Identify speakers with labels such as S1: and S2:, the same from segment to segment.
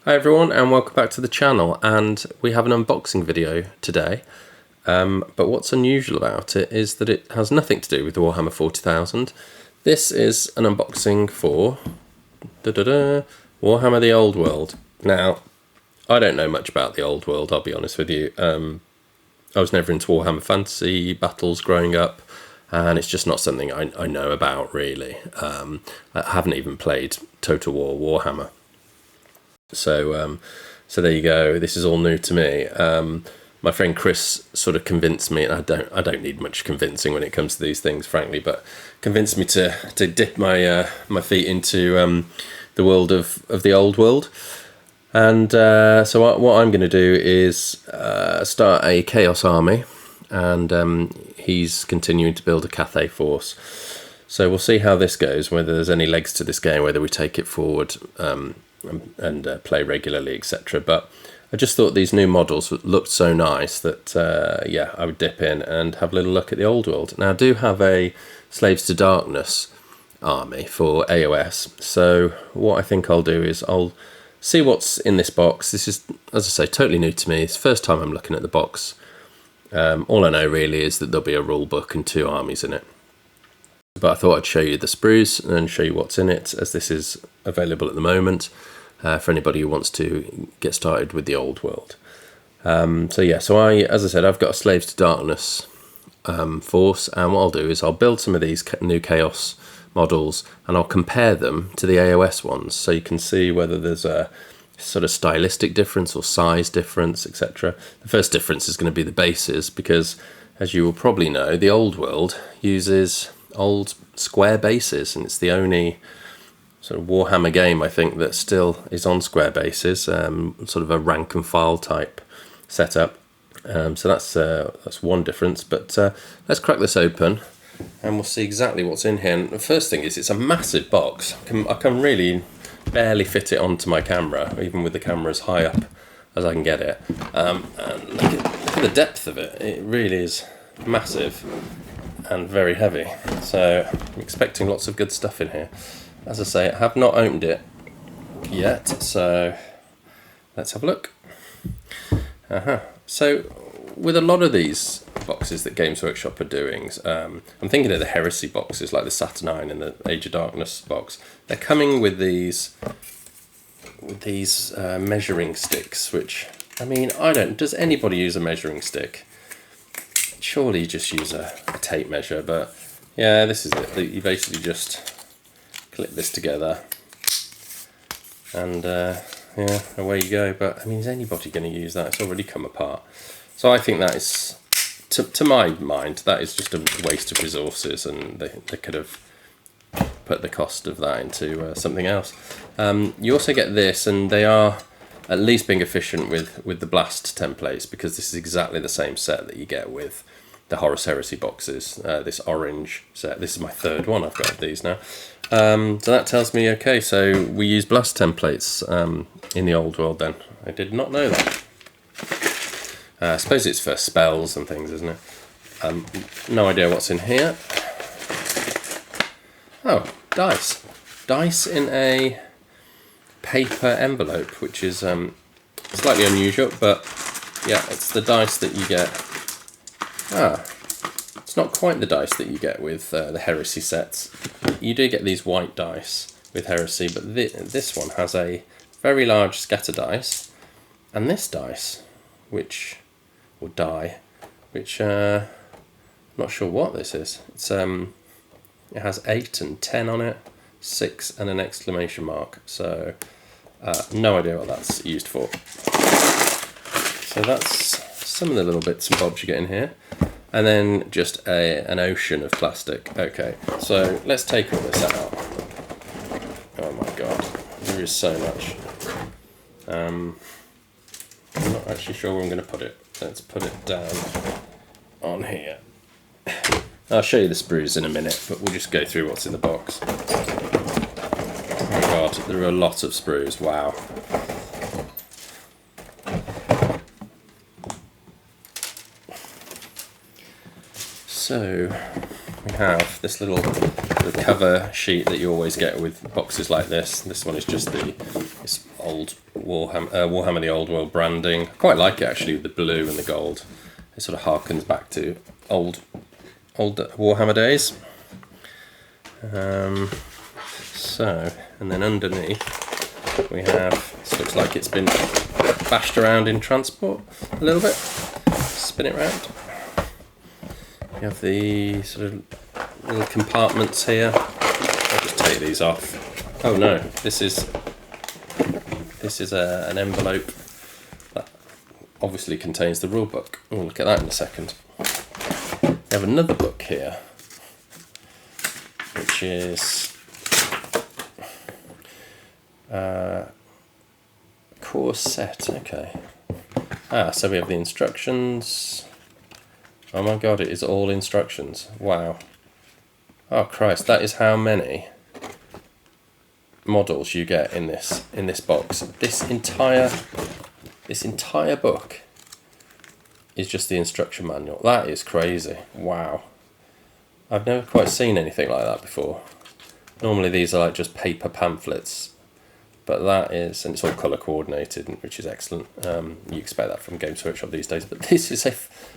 S1: Hi everyone and welcome back to the channel, and we have an unboxing video today, but what's unusual about it is that it has nothing to do with Warhammer 40,000. This is an unboxing for Warhammer the Old World. Now, I don't know much about the Old World, I'll be honest with you. I was never into Warhammer Fantasy battles growing up, and it's just not something I know about really. I haven't even played Total War Warhammer. So there you go. This is all new to me. My friend Chris sort of convinced me, and I don't need much convincing when it comes to these things, frankly, but convinced me to dip my feet into the world of the Old World. And so what I'm going to do is start a Chaos army, and he's continuing to build a Cathay force. So we'll see how this goes, whether there's any legs to this game, whether we take it forward and play regularly, etc. But I just thought these new models looked so nice that yeah, I would dip in and have a little look at the Old World. Now I do have a Slaves to Darkness army for AOS, so what I think I'll do is I'll see what's in this box. This is, as I say, totally new to me. It's the first time I'm looking at the box. All I know really is that there'll be a rule book and 2 armies in it. But I thought I'd show you the sprues and show you what's in it, as this is available at the moment for anybody who wants to get started with the Old World. So yeah, so as I said, I've got a Slaves to Darkness force, and what I'll do is I'll build some of these new Chaos models and I'll compare them to the AOS ones, so you can see whether there's a sort of stylistic difference or size difference, etc. The first difference is going to be the bases, because as you will probably know, the Old World uses old square bases, and it's the only sort of Warhammer game I think that still is on square bases, sort of a rank and file type setup. So that's one difference. But let's crack this open and we'll see exactly what's in here. And the first thing is, it's a massive box. I can really barely fit it onto my camera, even with the camera as high up as I can get it. And look at the depth of it. It really is massive and very heavy, so I'm expecting lots of good stuff in here. As I say, I have not opened it yet, so let's have a look. So with a lot of these boxes that Games Workshop are doing, I'm thinking of the Heresy boxes like the Saturnine and the Age of Darkness box. They're coming with these measuring sticks, which, I mean, does anybody use a measuring stick? Surely you just use a tape measure, but yeah, this is it. You basically just clip this together and yeah, away you go. But I mean, is anybody going to use that? It's already come apart. So I think that is, to my mind, that is just a waste of resources, and they could have put the cost of that into something else. You also get this, and they are at least being efficient with the blast templates, because this is exactly the same set that you get with the Horus Heresy boxes, this orange set. This is my 3rd one I've got of these now. So that tells me, okay, so we use blast templates in the Old World then. I did not know that. I suppose it's for spells and things, isn't it? No idea what's in here. Oh, dice. Dice in a paper envelope, which is slightly unusual, but yeah, it's the dice that you get. It's not quite the dice that you get with the Heresy sets. You do get these white dice with Heresy, but this one has a very large scatter dice, and this dice, or die, which I'm not sure what this is. It's it has 8 and 10 on it, 6 and an exclamation mark. So no idea what that's used for. So that's some of the little bits and bobs you get in here, and then just an ocean of plastic. Okay, so let's take all this out. Oh my god, there is so much. I'm not actually sure where I'm going to put it. Let's put it down on here. I'll show you the sprues in a minute, but we'll just go through what's in the box. Oh god, there are a lot of sprues, wow. So we have this little cover sheet that you always get with boxes like this. This one is just old Warhammer the Old World branding. I quite like it actually, the blue and the gold. It sort of harkens back to old Warhammer days. So, and then underneath we have, this looks like it's been bashed around in transport a little bit. Spin it round. You have the sort of little compartments here. I'll just take these off. Oh no, this is an envelope that obviously contains the rule book. We'll look at that in a second. We have another book here, which is core set. Okay. So we have the instructions. Oh my god, it is all instructions. Wow. Oh Christ, that is how many models you get in this box. This entire book is just the instruction manual. That is crazy. Wow. I've never quite seen anything like that before. Normally these are like just paper pamphlets, but that is, and it's all colour coordinated, which is excellent. You expect that from Games Workshop these days, but this is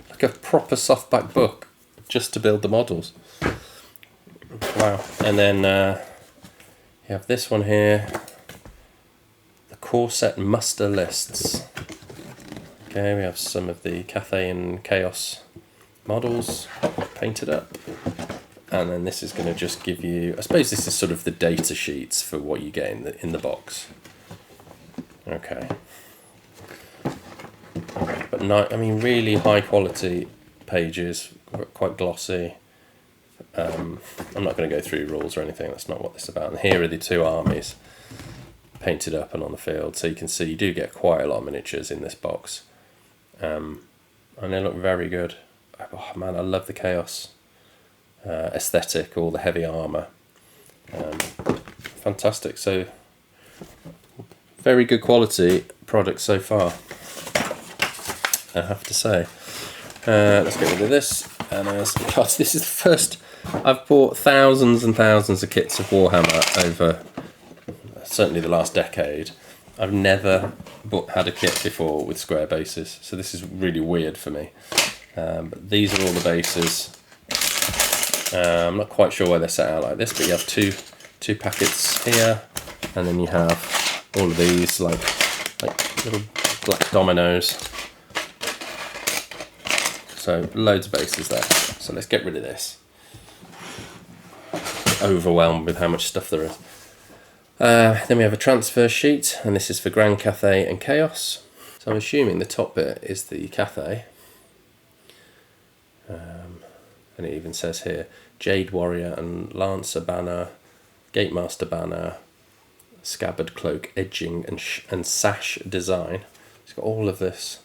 S1: like a proper softback book just to build the models. Wow. And then you have this one here, the core set muster lists. Okay, we have some of the Cathay and Chaos models painted up. And then this is going to just give you, I suppose this is sort of the data sheets for what you get in the box. Okay. But no, I mean really high quality pages, quite glossy. I'm not going to go through rules or anything, that's not what this is about. And here are the two armies painted up and on the field, so you can see you do get quite a lot of miniatures in this box. And they look very good. Oh man, I love the Chaos aesthetic, all the heavy armour. Fantastic, so very good quality product so far, I have to say. Let's get rid of this. And God, this is the first. I've bought thousands and thousands of kits of Warhammer over certainly the last decade. I've never had a kit before with square bases, so this is really weird for me. But these are all the bases. I'm not quite sure why they're set out like this, but you have two packets here, and then you have all of these like little black dominoes. So loads of bases there. So let's get rid of this. Overwhelmed with how much stuff there is. Then we have a transfer sheet, and this is for Grand Cathay and Chaos. So I'm assuming the top bit is the Cathay. And it even says here, Jade Warrior and Lancer banner, Gatemaster banner, scabbard cloak edging and sash design. It's got all of this.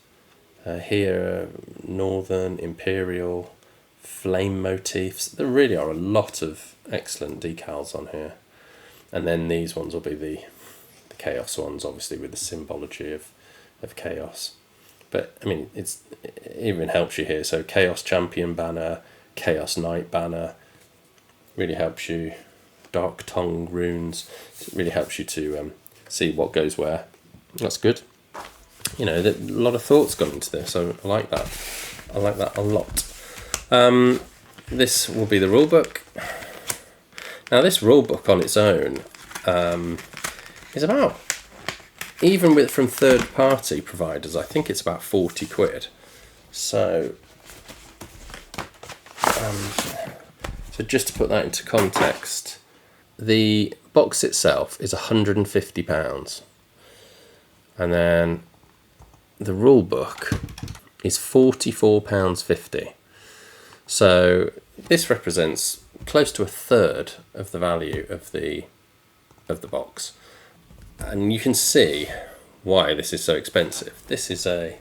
S1: Here, Northern, Imperial, flame motifs. There really are a lot of excellent decals on here. And then these ones will be the Chaos ones, obviously with the symbology of Chaos. But I mean, it even helps you here. So Chaos Champion banner, Chaos Knight banner, really helps you. Dark Tongue runes, it really helps you to see what goes where. That's good. You know, a lot of thought's gone into this, so I like that. I like that a lot. This will be the rulebook. Now, this rulebook on its own is about, even from third-party providers, I think it's about 40 quid. So just to put that into context, the box itself is £150, and then the rule book is £44.50. So this represents close to a third of the value of the box, and you can see why this is so expensive. This is a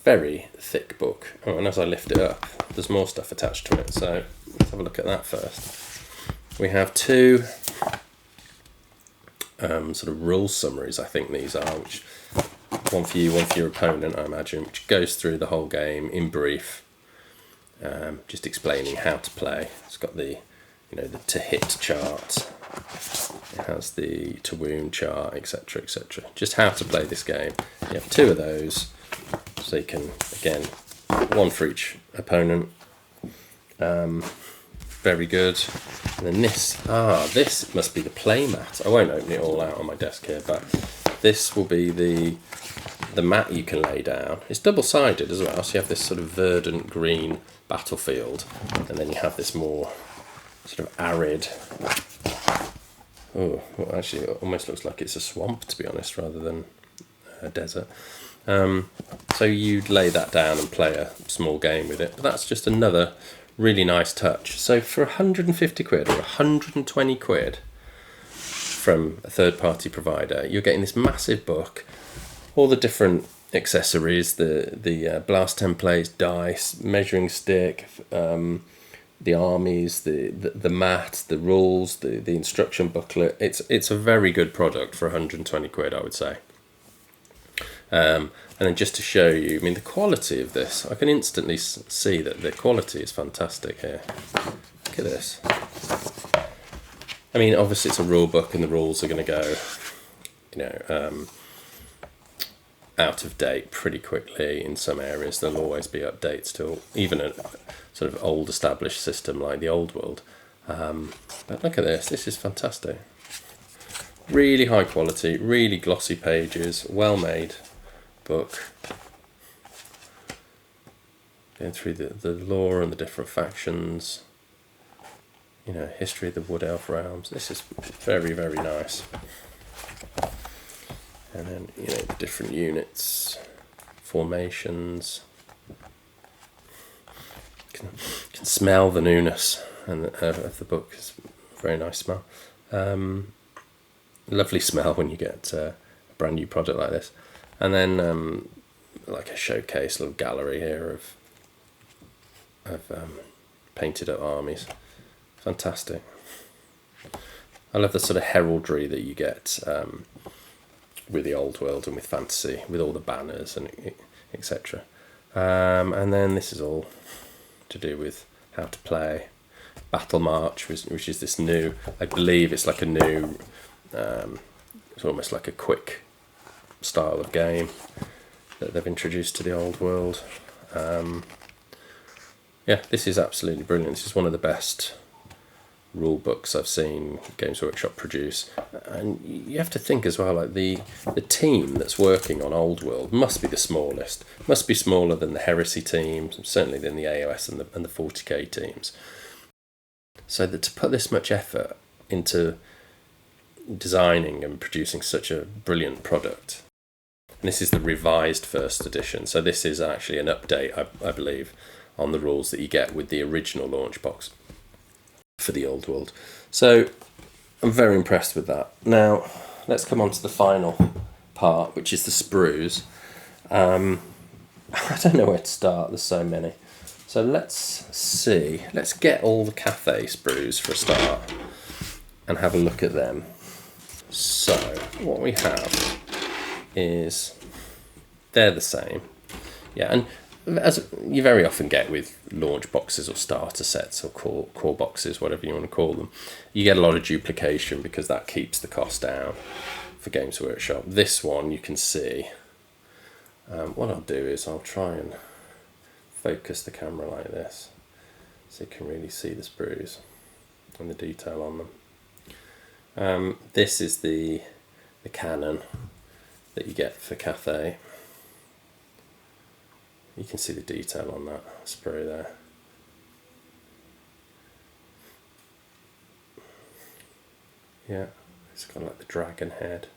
S1: very thick book. Oh, and as I lift it up, there's more stuff attached to it. So let's have a look at that first. We have two sort of rule summaries, I think these are, which one for you, one for your opponent, I imagine, which goes through the whole game in brief, just explaining how to play. It's got the to hit chart, It has the to wound chart, etc., etc. Just how to play this game. You have 2 of those, so you can, again, 1 for each opponent. Very good. And then this must be the play mat. I won't open it all out on my desk here, but this will be the mat you can lay down. It's double-sided as well, so you have this sort of verdant green battlefield, and then you have this more sort of arid. Oh, well, actually, it almost looks like it's a swamp, to be honest, rather than a desert. So you'd lay that down and play a small game with it, but that's just another really nice touch. So for 150 quid or 120 quid from a third-party provider, you're getting this massive book, all the different accessories, the blast templates, dice, measuring stick, the armies, the mat, the rules, the instruction booklet. It's a very good product for 120 quid, I would say. And then just to show you, I mean, the quality of this, I can instantly see that the quality is fantastic here. Look at this. I mean, obviously it's a rule book and the rules are going to go, out of date pretty quickly in some areas. There'll always be updates to even a sort of old established system like the Old World. But look at this. This is fantastic. Really high quality, really glossy pages, well made book. Going through the lore and the different factions. History of the Wood Elf realms. This is very, very nice. And then, the different units, formations. You can smell the newness of the book. It's a very nice smell. Lovely smell when you get a brand new product like this. And then like a showcase, little gallery here of painted up armies. Fantastic. I love the sort of heraldry that you get with the Old World and with fantasy, with all the banners and etc. And then this is all to do with how to play Battle March, which is this new, I believe it's like a new, it's almost like a quick style of game that they've introduced to the Old World. Yeah, this is absolutely brilliant. This is one of the best rule books I've seen Games Workshop produce. And you have to think as well, like the team that's working on Old World must be the smallest. Must be smaller than the Heresy teams, certainly than the AOS and the 40k teams. So that to put this much effort into designing and producing such a brilliant product. And this is the revised first edition. So this is actually an update, I believe, on the rules that you get with the original launch box for the Old World. So I'm very impressed with that. Now let's come on to the final part, which is the sprues. I don't know where to start, there's so many. So let's see, let's get all the Cathay sprues for a start and have a look at them. So what we have is, they're the same. Yeah, and as you very often get with launch boxes or starter sets or core boxes, whatever you want to call them, you get a lot of duplication because that keeps the cost down for Games Workshop. This one you can see. What I'll do is I'll try and focus the camera like this so you can really see the sprues and the detail on them. This is the cannon that you get for Cathay. You can see the detail on that sprue there. Yeah, it's got like the dragon head.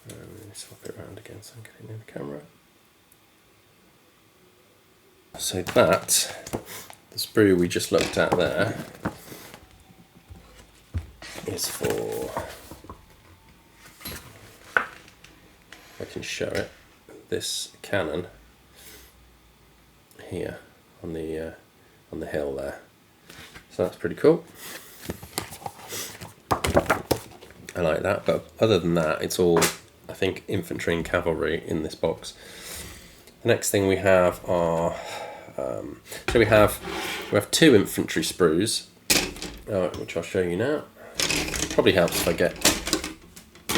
S1: Let me swap it around again so I'm getting in the camera. So that, the sprue we just looked at there, is for, if I can show it, this cannon here on the hill there. So that's pretty cool. I like that, but other than that, it's all, I think, infantry and cavalry in this box. The next thing we have are, so we have 2 infantry sprues, which I'll show you now. Probably helps if I get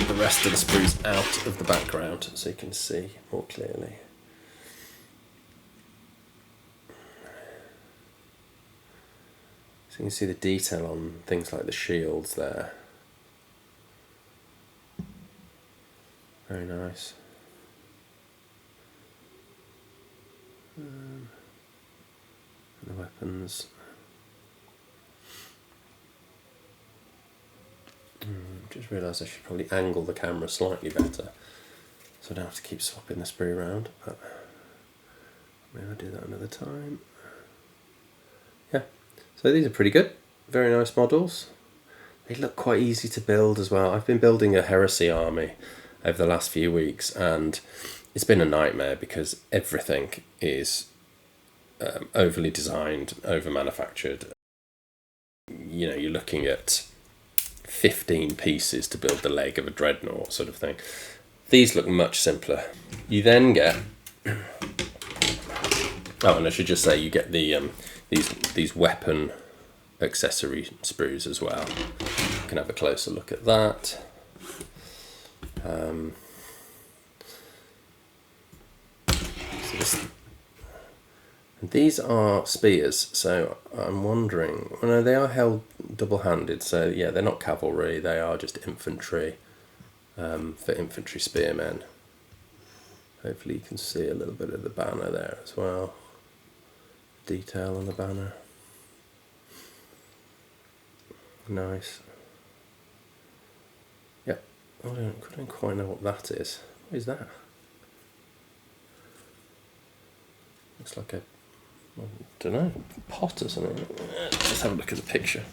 S1: the rest of the sprues out of the background so you can see more clearly. So you can see the detail on things like the shields there. Very nice. And the weapons. Just realised I should probably angle the camera slightly better so I don't have to keep swapping the sprue around, but maybe I'll do that another time. Yeah, so these are pretty good. Very nice models. They look quite easy to build as well. I've been building a heresy army over the last few weeks and it's been a nightmare because everything is overly designed, over manufactured. You know, you're looking at 15 pieces to build the leg of a dreadnought sort of thing. These look much simpler. You then get oh, and I should just say you get the these weapon accessory sprues as well. You can have a closer look at that. And these are spears, so I'm wondering, well, no, they are held double-handed, so yeah, they're not cavalry, they are just infantry, for infantry spearmen. Hopefully you can see a little bit of the banner there as well, detail on the banner. Nice. Yep, I don't quite know what that is. What is that? Looks like a, I don't know, pot or something. Let's just have a look at the picture.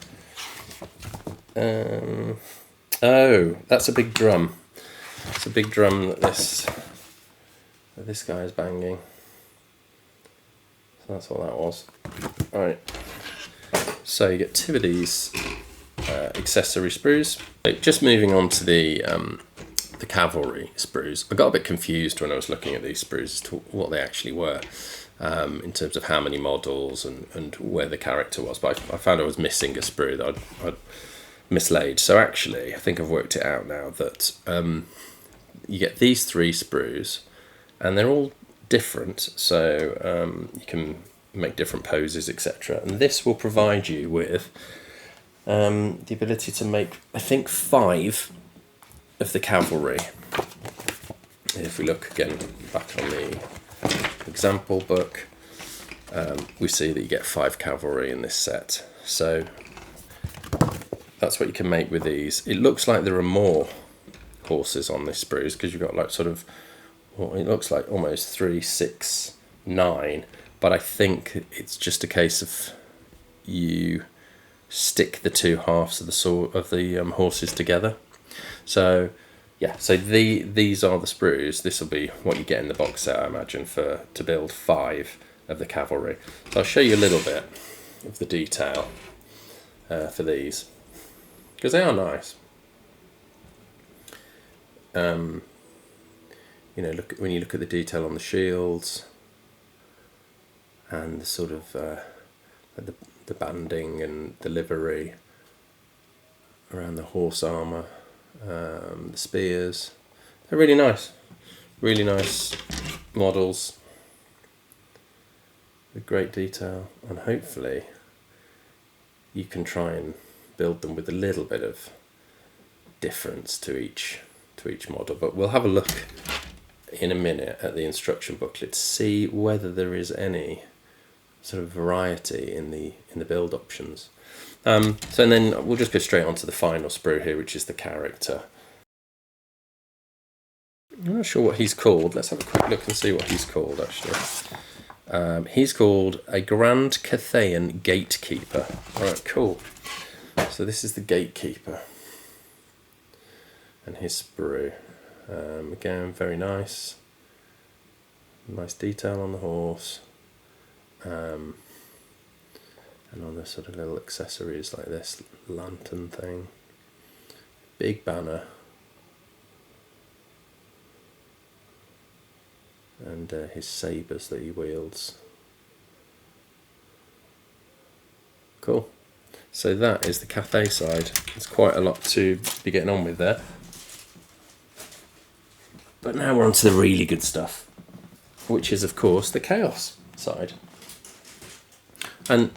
S1: Oh, that's a big drum. It's a big drum that this guy is banging. So that's what that was. Alright. So you get two of these accessory sprues. So just moving on to the cavalry sprues. I got a bit confused when I was looking at these sprues as to what they actually were. In terms of how many models and where the character was, but I found I was missing a sprue that I'd mislaid. So actually, I think I've worked it out now that you get these three sprues, and they're all different. So you can make different poses, etc. And this will provide you with the ability to make, I think, 5 of the cavalry. If we look again back on the example book, we see that you get 5 cavalry in this set. So that's what you can make with these. It looks like there are more horses on this sprues because you've got like sort of, well, it looks like almost 3, 6, 9, but I think it's just a case of you stick the two halves of the horses together. So yeah, so these are the sprues. This will be what you get in the box set, I imagine, to build 5 of the cavalry. So I'll show you a little bit of the detail for these, because they are nice. You know, when you look at the detail on the shields and the sort of the banding and the livery around the horse armour. The spears, they're really nice models with great detail, and hopefully you can try and build them with a little bit of difference to each model. But we'll have a look in a minute at the instruction booklet to see whether there is any sort of variety in the build options. So and then we'll just go straight on to the final sprue here, which is the character. I'm not sure what he's called. Let's have a quick look and see what he's called, actually. He's called a Grand Cathayan Gatekeeper. Alright, cool. So this is the Gatekeeper. And his sprue. Again, very nice. Nice detail on the horse. And on the sort of little accessories like this lantern thing. Big banner. And his sabres that he wields. Cool. So that is the Cathay side. There's quite a lot to be getting on with there. But now we're on to the really good stuff, which is, of course, the Chaos side. And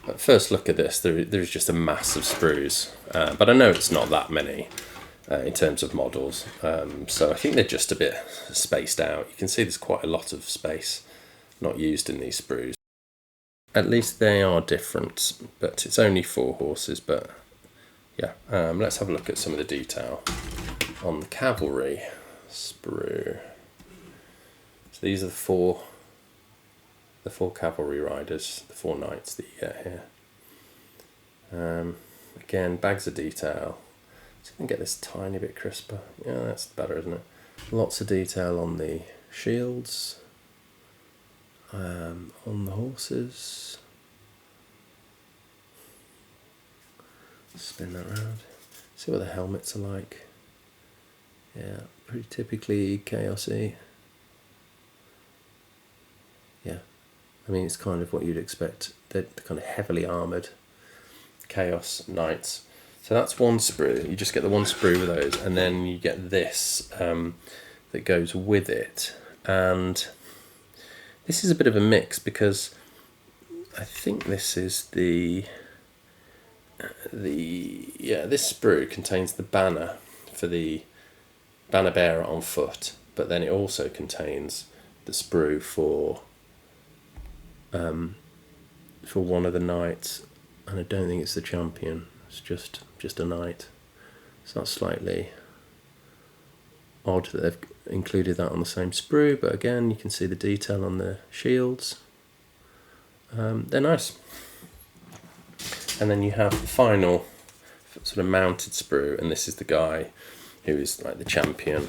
S1: at first look at this, there's just a mass of sprues. But I know it's not that many in terms of models. So I think they're just a bit spaced out. You can see there's quite a lot of space not used in these sprues. At least they are different, but it's only 4 horses. But yeah, let's have a look at some of the detail on the cavalry sprue. So these are the four cavalry riders, the 4 knights that you get here. Again, bags of detail. So I can get this tiny bit crisper. Yeah, that's better, isn't it? Lots of detail on the shields, on the horses. Spin that around. See what the helmets are like. Yeah, pretty typically chaosy. Yeah, I mean it's kind of what you'd expect. They're kind of heavily armoured chaos knights. So that's one sprue. You just get the one sprue with those, and then you get this that goes with it. And this is a bit of a mix because I think this is this sprue contains the banner for the banner bearer on foot, but then it also contains the sprue for one of the knights, and I don't think it's the champion. It's just a knight. So that's slightly odd that they've included that on the same sprue, but again you can see the detail on the shields. They're nice. And then you have the final sort of mounted sprue, and this is the guy who is like the champion.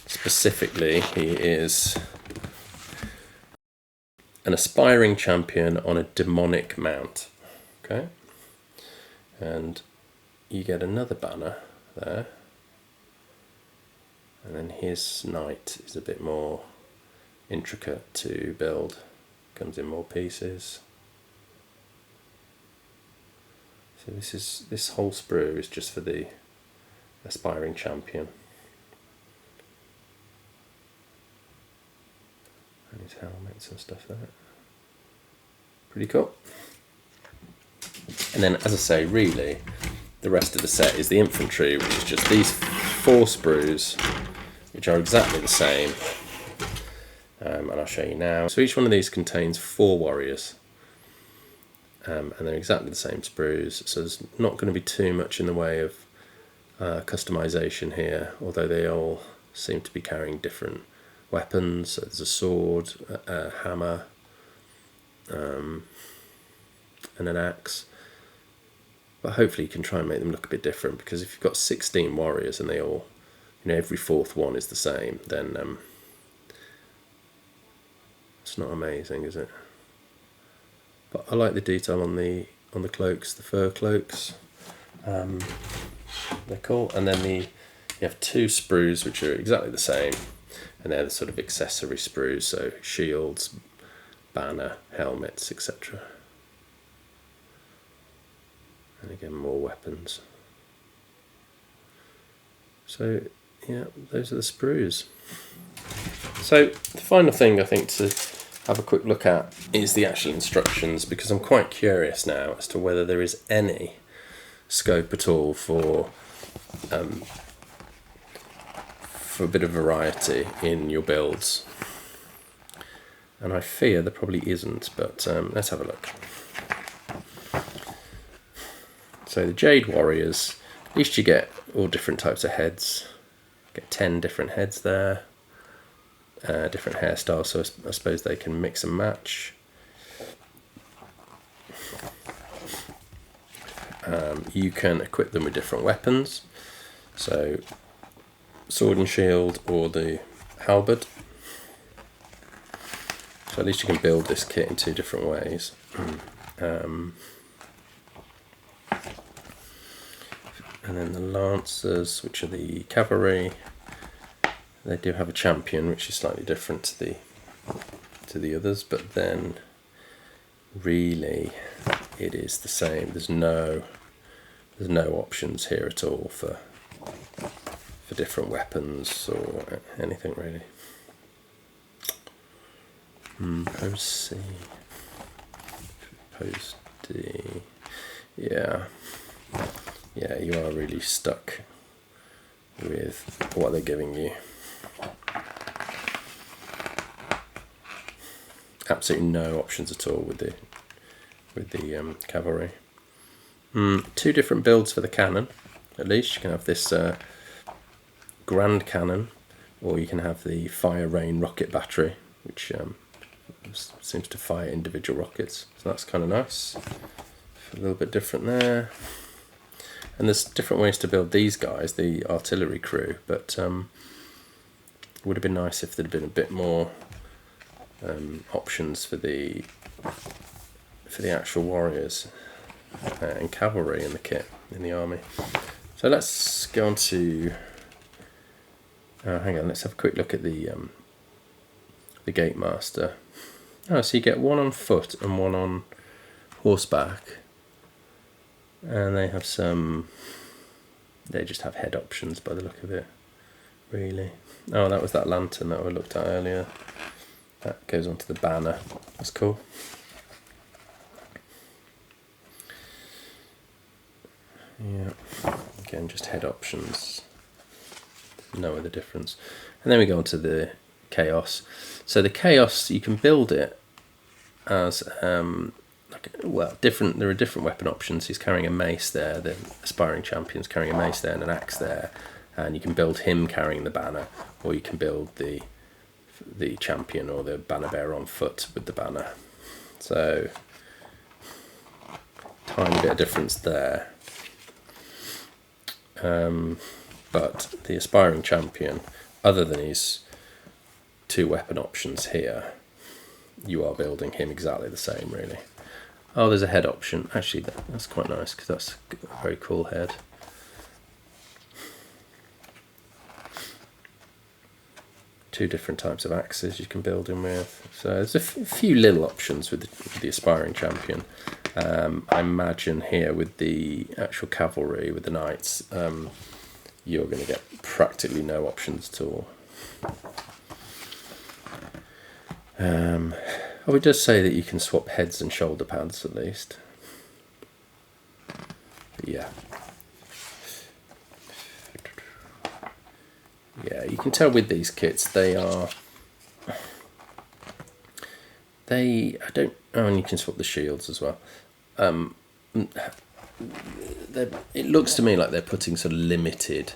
S1: Specifically, he is an aspiring champion on a demonic mount. Okay, and you get another banner there, and then his knight is a bit more intricate to build, comes in more pieces. So this whole sprue is just for the aspiring champion. And his helmets and stuff there. Pretty cool. And then, as I say, really, the rest of the set is the infantry, which is just these 4 sprues, which are exactly the same. And I'll show you now. So each one of these contains 4 warriors. And they're exactly the same sprues, so there's not going to be too much in the way of customization here, although they all seem to be carrying different weapons. So there's a sword, a hammer, and an axe. But hopefully you can try and make them look a bit different, because if you've got 16 warriors and they all, every 4th one is the same, then it's not amazing, is it? But I like the detail on the cloaks, the fur cloaks. They're cool. And then you have 2 sprues which are exactly the same, and they're the sort of accessory sprues, so shields, banner, helmets, etc. And again, more weapons. So yeah, those are the sprues. So the final thing I think to have a quick look at is the actual instructions, because I'm quite curious now as to whether there is any scope at all for a bit of variety in your builds. And I fear there probably isn't, but let's have a look. So the Jade Warriors, at least you get all different types of heads. Get 10 different heads there. Different hairstyles, so I suppose they can mix and match. You can equip them with different weapons, so sword and shield or the halberd. So at least you can build this kit in 2 different ways. And then the Lancers, which are the cavalry. They do have a champion, which is slightly different to the others, but then really it is the same. There's no options here at all for different weapons or anything really. Pose C, pose D. Yeah, you are really stuck with what they're giving you. Absolutely no options at all with the cavalry. 2 different builds for the cannon. At least you can have this grand cannon, or you can have the fire rain rocket battery, which seems to fire individual rockets. So that's kind of nice. A little bit different there. And there's different ways to build these guys, the artillery crew, but it would have been nice if there'd been a bit more options for the actual warriors and cavalry in the kit in the army. So let's go on to hang on, let's have a quick look at the gate master. So you get 1 on foot and 1 on horseback, and they have they just have head options by the look of it, really. Oh, that was that lantern that I looked at earlier. That goes onto the banner. That's cool. Yeah, again, just head options. No other difference. And then we go on to the chaos. So the chaos, you can build it as different. There are different weapon options. He's carrying a mace there. The aspiring champion's carrying a mace there and an axe there, and you can build him carrying the banner, or you can build the champion or the banner bearer on foot with the banner. So tiny bit of difference there. But the aspiring champion, other than his 2 weapon options here, you are building him exactly the same, really. Oh, there's a head option. Actually, that's quite nice, because that's a very cool head. Two different types of axes you can build him with. So there's a few little options with the aspiring champion. I imagine here with the actual cavalry, with the knights, you're going to get practically no options at all. It does say that you can swap heads and shoulder pads at least. But yeah. Yeah, you can tell with these kits and you can swap the shields as well. It looks to me like they're putting sort of limited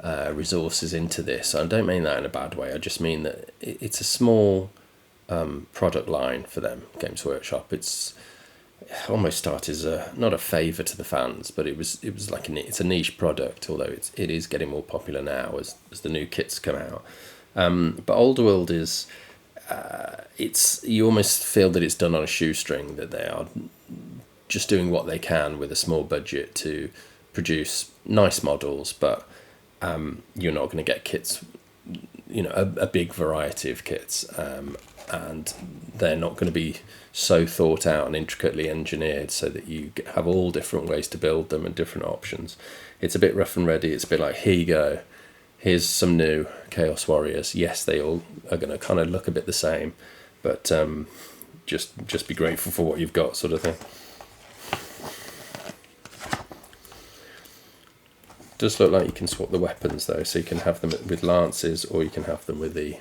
S1: resources into this. I don't mean that in a bad way. I just mean that it's a small product line for them, Games Workshop. It's almost started as not a favour to the fans, but it was like it's a niche product, although it is getting more popular now as the new kits come out. But Old World is you almost feel that it's done on a shoestring, that they are just doing what they can with a small budget to produce nice models, but you're not going to get kits, a big variety of kits, and they're not going to be so thought out and intricately engineered so that you have all different ways to build them and different options. It's a bit rough and ready. It's a bit like, here you go, here's some new Chaos Warriors. Yes, they all are going to kind of look a bit the same, but just be grateful for what you've got, sort of thing. Does look like you can swap the weapons though, so you can have them with lances, or you can have them with the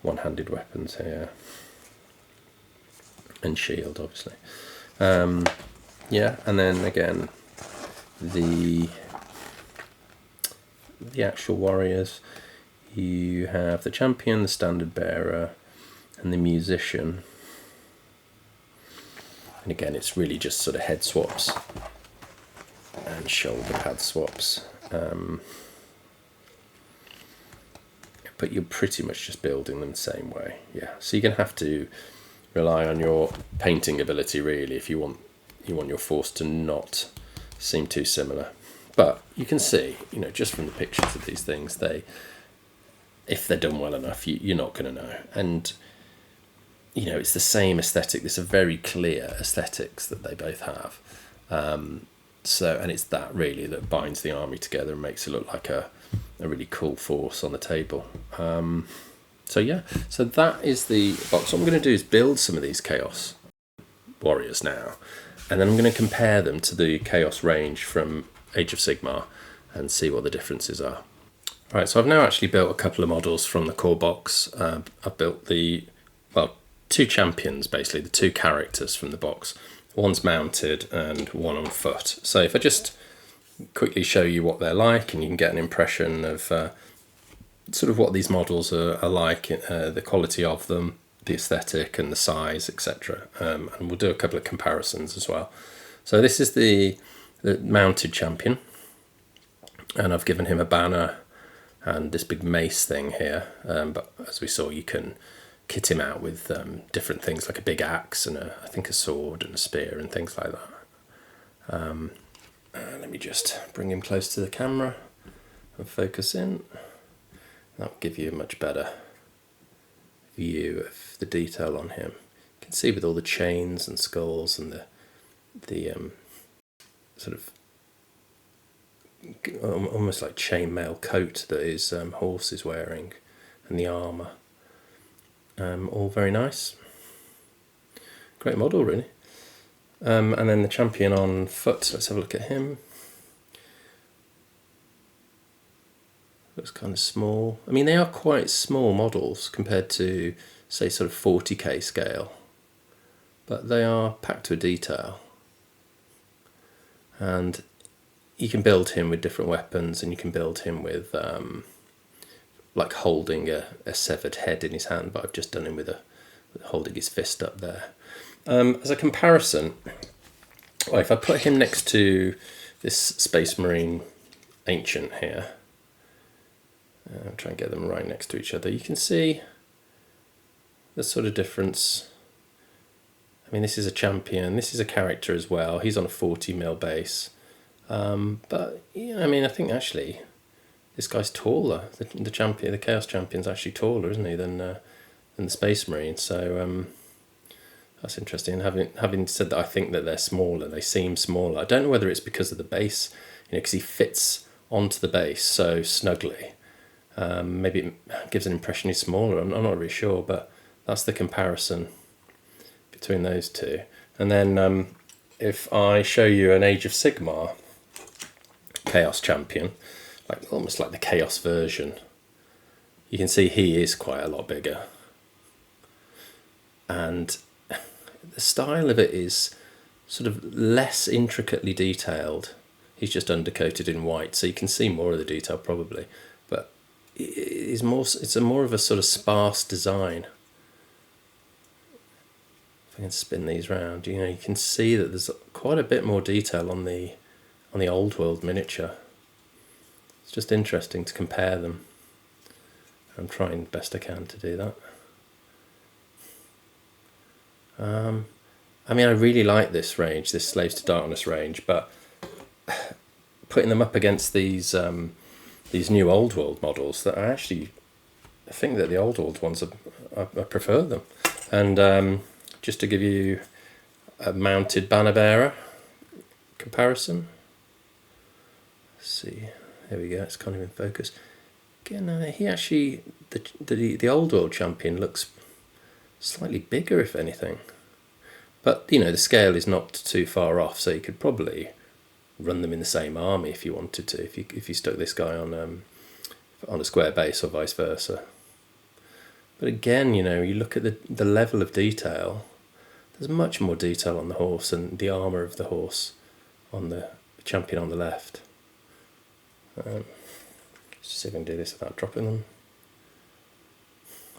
S1: one-handed weapons here, and shield, obviously. Yeah, and then again, the actual warriors. You have the champion, the standard bearer, and the musician. And again, it's really just sort of head swaps and shoulder pad swaps. But you're pretty much just building them the same way. Yeah, so you're going to have to rely on your painting ability, really, if you want your force to not seem too similar. But you can see, just from the pictures of these things, if they're done well enough, you're not going to know. And you know, it's the same aesthetic. There's a very clear aesthetics that they both have. So, and it's that really that binds the army together and makes it look like a really cool force on the table. So yeah, so that is the box. What I'm going to do is build some of these Chaos Warriors now, and then I'm going to compare them to the Chaos range from Age of Sigmar and see what the differences are. All right, so I've now actually built a couple of models from the core box. I've built two champions, basically, the two characters from the box. One's mounted and one on foot. So if I just quickly show you what they're like, and you can get an impression of sort of what these models are like, the quality of them, the aesthetic and the size, etc. And we'll do a couple of comparisons as well. So this is the mounted champion, and I've given him a banner and this big mace thing here. But as we saw, you can kit him out with different things like a big axe and I think a sword and a spear and things like that. Let me just bring him close to the camera and focus in. That'll give you a much better view of the detail on him. You can see with all the chains and skulls and the sort of almost like chainmail coat that his horse is wearing, and the armour. All very nice. Great model, really. And then the champion on foot, let's have a look at him. Looks kind of small. I mean, they are quite small models compared to, say, sort of 40k scale, but they are packed with detail. And you can build him with different weapons, and you can build him with like holding a severed head in his hand, but I've just done him with holding his fist up there. As a comparison, well, if I put him next to this Space Marine Ancient here, I'll try and get them right next to each other, you can see the sort of difference. I mean, this is a champion, this is a character as well, he's on a 40mm base, but yeah, I mean, I think actually this guy's taller. The champion, the Chaos Champion's actually taller, isn't he, than the Space Marine? So that's interesting. Having said that, I think that they're smaller. They seem smaller. I don't know whether it's because of the base, you know, because he fits onto the base so snugly. Maybe it gives an impression he's smaller. I'm not really sure, but that's the comparison between those two. And then if I show you an Age of Sigmar Chaos Champion, like almost like the Chaos version, you can see he is quite a lot bigger, and the style of it is sort of less intricately detailed. He's just undercoated in white, so you can see more of the detail probably, but it's more of a sort of sparse design. If I can spin these round, you know, you can see that there's quite a bit more detail on the old world miniature. It's just interesting to compare them. I'm trying the best I can to do that. I mean, I really like this range, this Slaves to Darkness range, but putting them up against these new Old World models, that I think that the Old World ones I prefer them. And just to give you a mounted banner bearer comparison, let's see. There we go, it's kind of in focus. Again, he actually, the Old World champion looks slightly bigger, if anything. But, you know, the scale is not too far off, so you could probably run them in the same army if you wanted to, if you stuck this guy on a square base or vice versa. But again, you know, you look at the level of detail, there's much more detail on the horse and the armour of the horse on the champion on the left. Just see if I can do this without dropping them.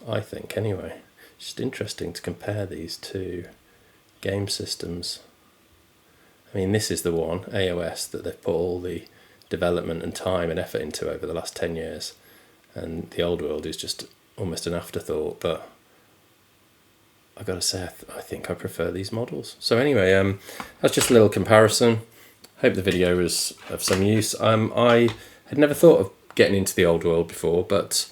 S1: I think, anyway. It's just interesting to compare these two game systems. I mean, this is the one, AOS, that they've put all the development and time and effort into over the last 10 years. And the Old World is just almost an afterthought, but I've got to say, I think I prefer these models. So anyway, that's just a little comparison. Hope the video was of some use. I had never thought of getting into the Old World before, but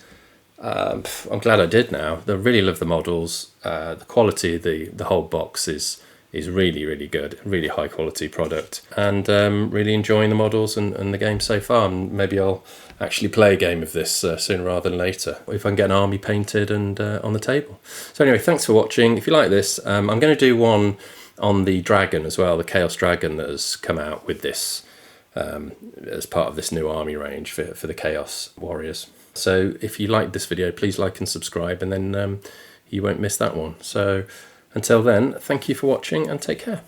S1: I'm glad I did now. I really love the models. The quality of the whole box is really, really good. Really high quality product. And really enjoying the models and the game so far. And maybe I'll actually play a game of this sooner rather than later, if I can get an army painted and on the table. So anyway, thanks for watching. If you like this, I'm going to do one on the dragon as well, the Chaos Dragon that has come out with this as part of this new army range for the Chaos Warriors. So if you like this video, please like and subscribe, and then you won't miss that one. So until then, thank you for watching and take care.